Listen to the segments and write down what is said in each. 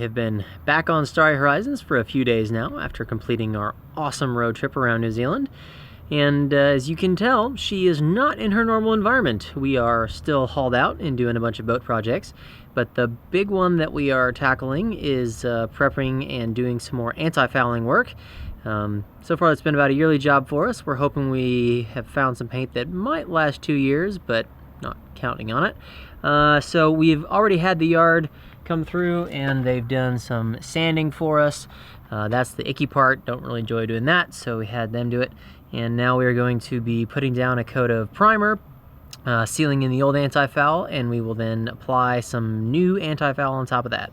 have been back on Starry Horizons for a few days now after completing our awesome road trip around New Zealand. And as you can tell, she is not in her normal environment. We are still hauled out and doing a bunch of boat projects, but the big one that we are tackling is prepping and doing some more anti-fouling work. So far it's been about a yearly job for us. We're hoping we have found some paint that might last 2 years, but not counting on it. So we've already had the yard come through and they've done some sanding for us. That's the icky part. Don't really enjoy doing that, so we had them do it. And now we are going to be putting down a coat of primer, sealing in the old anti-foul, and we will then apply some new anti-foul on top of that.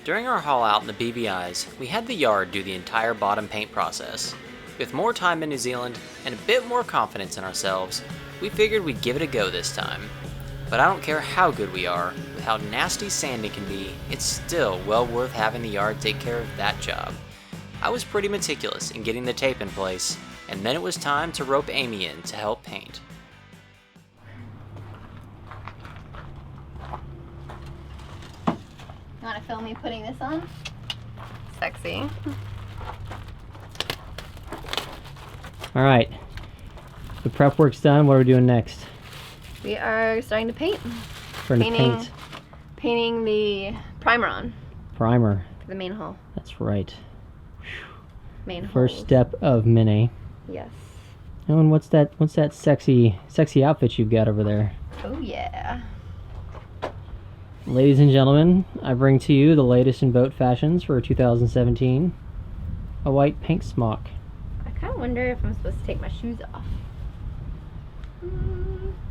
During our haul out in the BVIs, we had the yard do the entire bottom paint process. With more time in New Zealand and a bit more confidence in ourselves, we figured we'd give it a go this time. But I don't care how good we are, with how nasty sanding can be, it's still well worth having the yard take care of that job. I was pretty meticulous in getting the tape in place, and then it was time to rope Amy in to help paint. You want to film me putting this on? Sexy. All right, the prep work's done. What are we doing next? We are starting to paint. Painting the primer on. Primer. For the main hull. That's right. Main hull. First step of mini. Yes. Oh, and what's that sexy outfit you've got over there? Oh yeah. Ladies and gentlemen, I bring to you the latest in boat fashions for 2017. A white paint smock. I kind of wonder if I'm supposed to take my shoes off.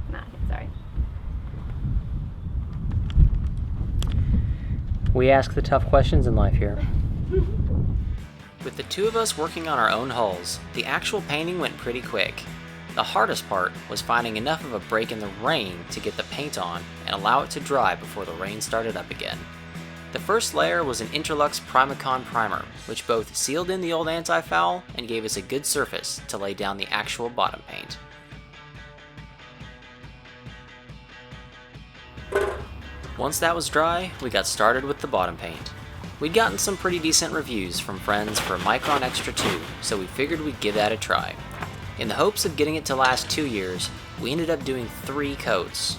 Nah, sorry. We ask the tough questions in life here. With the two of us working on our own hulls, the actual painting went pretty quick. The hardest part was finding enough of a break in the rain to get the paint on and allow it to dry before the rain started up again. The first layer was an Interlux Primacon primer, which both sealed in the old anti-foul and gave us a good surface to lay down the actual bottom paint. Once that was dry, we got started with the bottom paint. We'd gotten some pretty decent reviews from friends for Micron Extra 2, so we figured we'd give that a try. In the hopes of getting it to last 2 years, we ended up doing 3 coats.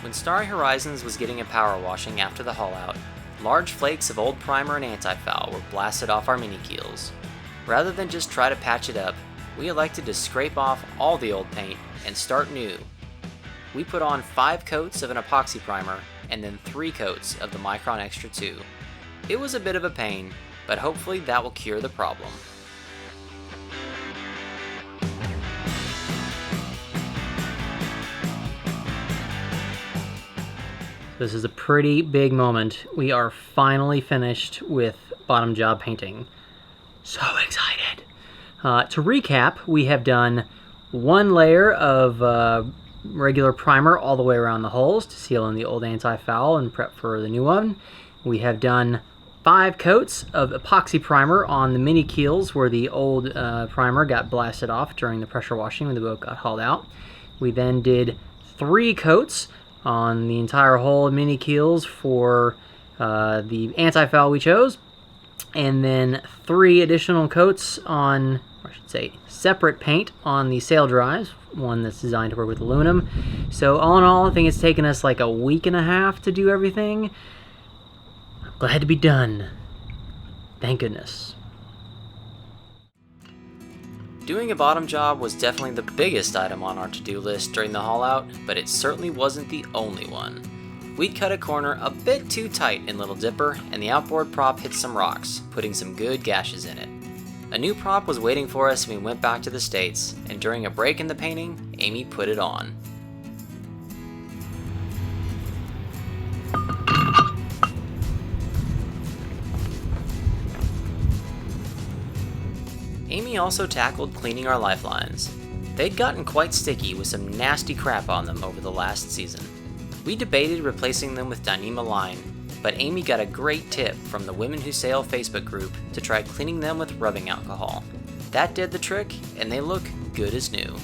When Starry Horizons was getting a power washing after the haul out, large flakes of old primer and anti-foul were blasted off our mini keels. Rather than just try to patch it up, we elected to scrape off all the old paint and start new. We put on 5 coats of an epoxy primer and then 3 coats of the Micron Extra 2. It was a bit of a pain, but hopefully that will cure the problem. This is a pretty big moment. We are finally finished with bottom job painting. So excited. To recap, we have done 1 layer of regular primer all the way around the hulls to seal in the old anti-foul and prep for the new one. We have done 5 coats of epoxy primer on the mini keels where the old primer got blasted off during the pressure washing when the boat got hauled out. We then did 3 coats on the entire hull mini keels for the anti-foul we chose, and then 3 additional coats on, or I should say, separate paint on the sail drives, one that's designed to work with aluminum. So all in all, I think it's taken us like a week and a half to do everything. I'm glad to be done. Thank goodness. Doing a bottom job was definitely the biggest item on our to-do list during the haul out, but it certainly wasn't the only one. We'd cut a corner a bit too tight in Little Dipper, and the outboard prop hit some rocks, putting some good gashes in it. A new prop was waiting for us when we went back to the States, and during a break in the painting, Amy put it on. Amy also tackled cleaning our lifelines. They'd gotten quite sticky with some nasty crap on them over the last season. We debated replacing them with Dyneema line, but Amy got a great tip from the Women Who Sail Facebook group to try cleaning them with rubbing alcohol. That did the trick, and they look good as new.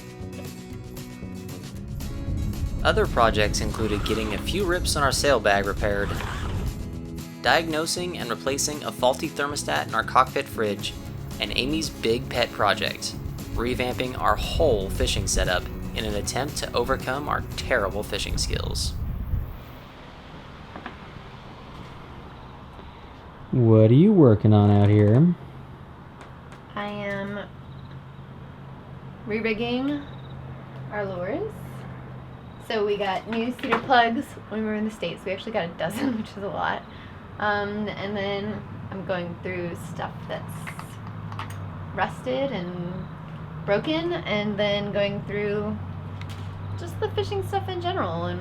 Other projects included getting a few rips on our sail bag repaired, diagnosing and replacing a faulty thermostat in our cockpit fridge, and Amy's big pet project, revamping our whole fishing setup in an attempt to overcome our terrible fishing skills. What are you working on out here? I am re-rigging our lures. So we got new cedar plugs when we were in the States. We actually got a dozen, which is a lot. And then I'm going through stuff that's rusted and broken, and then going through just the fishing stuff in general, and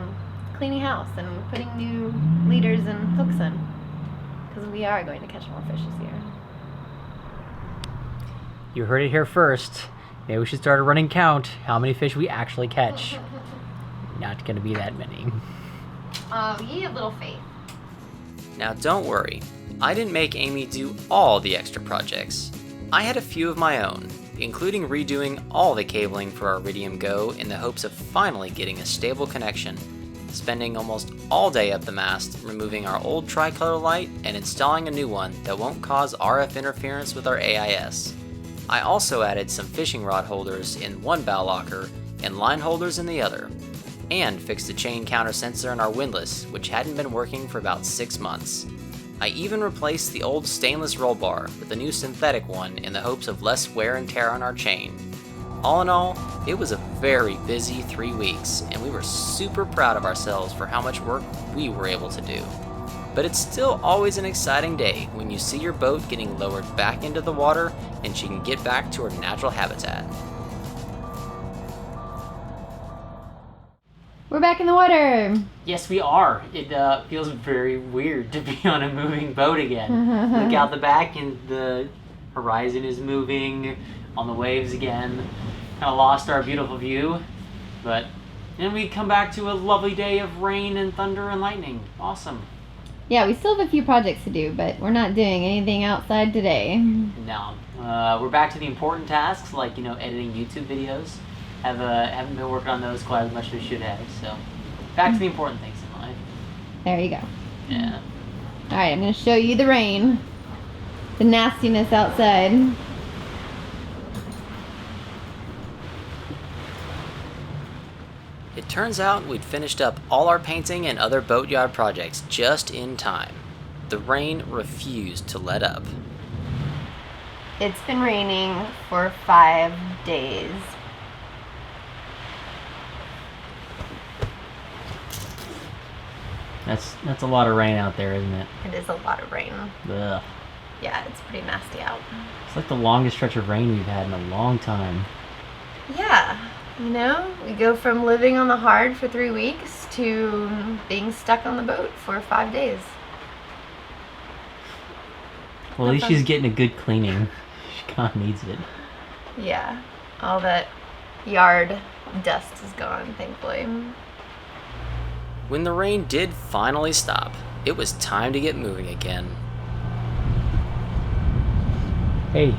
cleaning house, and putting new leaders and hooks in. Because we are going to catch more fish this year. You heard it here first. Maybe we should start a running count how many fish we actually catch. Not gonna be that many. Ye have little faith. Now don't worry, I didn't make Amy do all the extra projects. I had a few of my own, including redoing all the cabling for our Iridium Go in the hopes of finally getting a stable connection, spending almost all day up the mast removing our old tricolor light and installing a new one that won't cause RF interference with our AIS. I also added some fishing rod holders in one bow locker and line holders in the other, and fixed a chain counter sensor in our windlass, which hadn't been working for about 6 months. I even replaced the old stainless roll bar with a new synthetic one in the hopes of less wear and tear on our chain. All in all, it was a very busy 3 weeks, and we were super proud of ourselves for how much work we were able to do. But it's still always an exciting day when you see your boat getting lowered back into the water and she can get back to her natural habitat. We're back in the water. Yes, we are. It feels very weird to be on a moving boat again. Look out the back and the horizon is moving on the waves again. Kind of lost our beautiful view, but then we come back to a lovely day of rain and thunder and lightning. Awesome. Yeah, we still have a few projects to do, but we're not doing anything outside today. No, we're back to the important tasks like editing YouTube videos. Haven't been working on those quite as much as we should have. So back to the important things in life. There you go. Yeah. All right, I'm going to show you the rain, the nastiness outside. It turns out we'd finished up all our painting and other boatyard projects just in time. The rain refused to let up. It's been raining for 5 days. That's a lot of rain out there, isn't it? It is a lot of rain. Ugh. Yeah, it's pretty nasty out. It's like the longest stretch of rain we've had in a long time. Yeah, we go from living on the hard for 3 weeks to being stuck on the boat for 5 days. Well, at least she's getting a good cleaning. She kind of needs it. Yeah, all that yard dust is gone, thankfully. When the rain did finally stop, it was time to get moving again. Hey,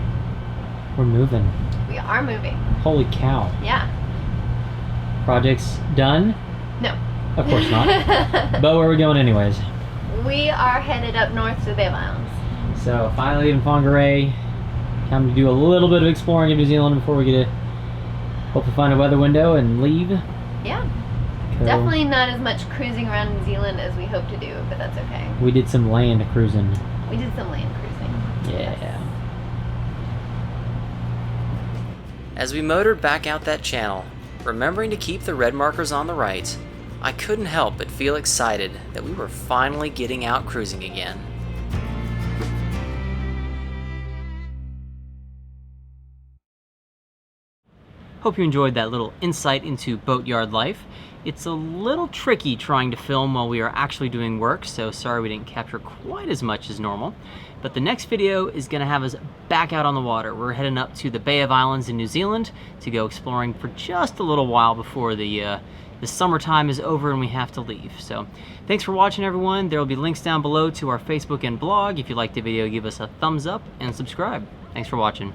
we're moving. We are moving. Holy cow. Yeah. Project's done? No. Of course not. But where are we going anyways? We are headed up north to the Bay Islands. So finally leaving Whangarei. Time to do a little bit of exploring in New Zealand before we get to hopefully find a weather window and leave. Yeah. Cool. Definitely not as much cruising around New Zealand as we hope to do, but that's okay. We did some land cruising. We did some land cruising. Yeah. Yes. As we motored back out that channel, remembering to keep the red markers on the right, I couldn't help but feel excited that we were finally getting out cruising again. Hope you enjoyed that little insight into boatyard life. It's a little tricky trying to film while we are actually doing work, so sorry we didn't capture quite as much as normal. But the next video is going to have us back out on the water. We're heading up to the Bay of Islands in New Zealand to go exploring for just a little while before the summertime is over and we have to leave. So thanks for watching, everyone. There will be links down below to our Facebook and blog. If you liked the video, give us a thumbs up and subscribe. Thanks for watching.